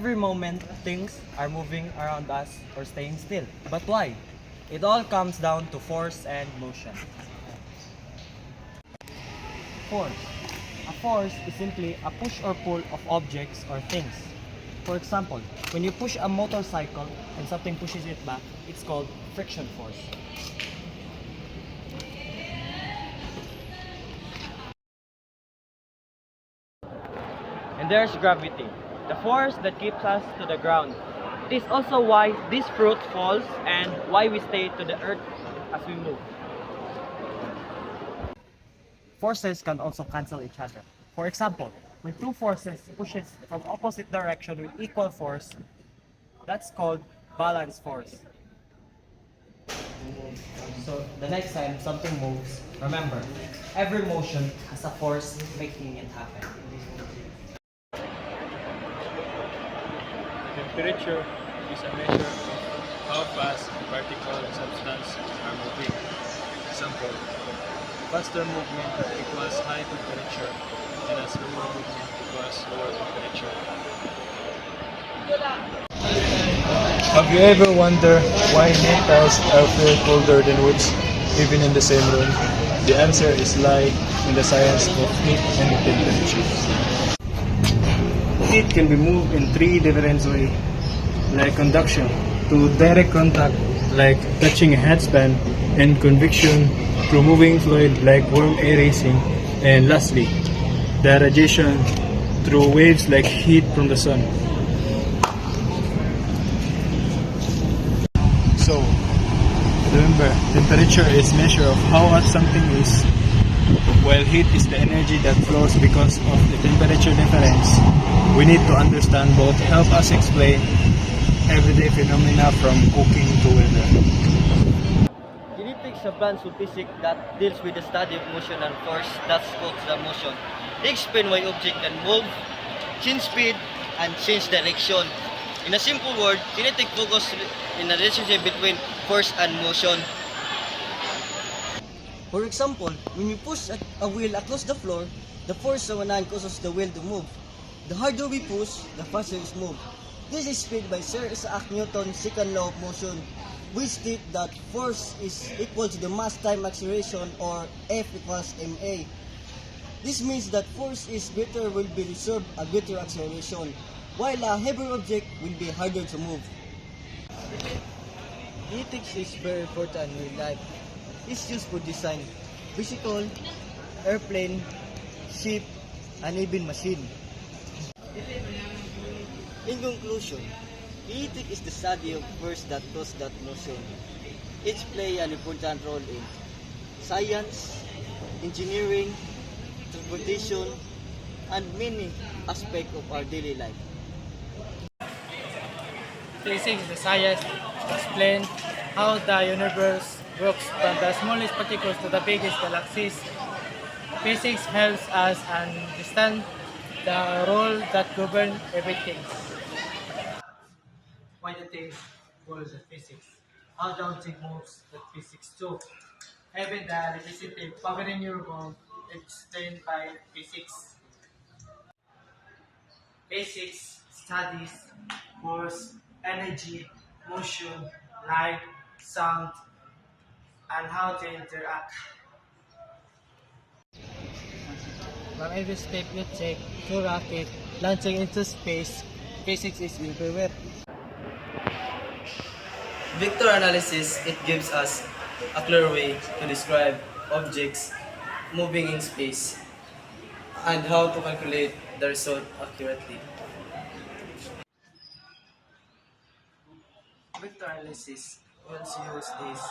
every moment things are moving around us or staying still. But why? It all comes down to force and motion. Force. A force is simply a push or pull of objects or things. For example, when you push a motorcycle and something pushes it back, it's called friction force. And there's gravity, the force that keeps us to the ground. It is also why this fruit falls and why we stay to the earth as we move. Forces can also cancel each other. For example, when two forces pushes from opposite direction with equal force, that's called balance force. So the next time something moves, remember, every motion has a force making it happen. Temperature is a measure of how fast particle and substance are moving. Example, faster movement equals high temperature and a slower movement equals lower temperature. Have you ever wondered why metals are feel colder than woods, even in the same room? The answer is lie in the science of heat and temperature. Heat can be moved in three different ways, like conduction, to direct contact, like touching a headspan, and convection, through moving fluid, like warm air racing, and lastly, the radiation, through waves like heat from the sun. So, remember, temperature is measure of how hot something is, while heat is the energy that flows because of the temperature difference. We need to understand both to help us explain everyday phenomena from cooking to weather. Kinetics is a branch of physics that deals with the study of motion and force that causes the motion. They explain why objects can move, change speed, and change direction. In a simple word, kinetic focus in the relationship between force and motion. For example, when you push a wheel across the floor, the force of an hand causes the wheel to move. The harder we push, the faster it moves. This is explained by Sir Isaac Newton's second law of motion, which states that force is equal to the mass times acceleration, or F equals ma. This means that force is greater will be reserved a greater acceleration, while a heavier object will be harder to move. Ethics is very important in life. It's used for design, bicycle, airplane, ship, and even machine. In conclusion, ethics is the study of force that cause that motion. It plays an important role in science, engineering, transportation, and many aspects of our daily life. Physics is the science to explain how the universe works from the smallest particles to the biggest galaxies. Physics helps us understand the role that governs everything. Why the thing goes in physics? How the object moves that physics too. Even the electricity powering your home is explained by physics. Physics studies force, energy, motion, light, sound, and how they interact. From every step you take to rocket launching into space, physics is everywhere. Vector analysis, it gives us a clear way to describe objects moving in space and how to calculate the result accurately. Vector analysis also use this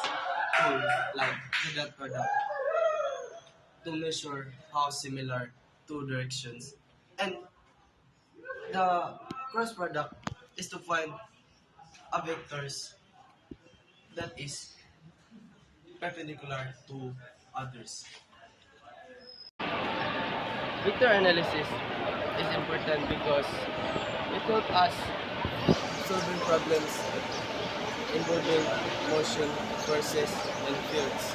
tool like the product to measure how similar two directions, and the cross product is to find a vectors that is perpendicular to others. Vector analysis is important because it helps us solving problems involving motion, forces, and fields.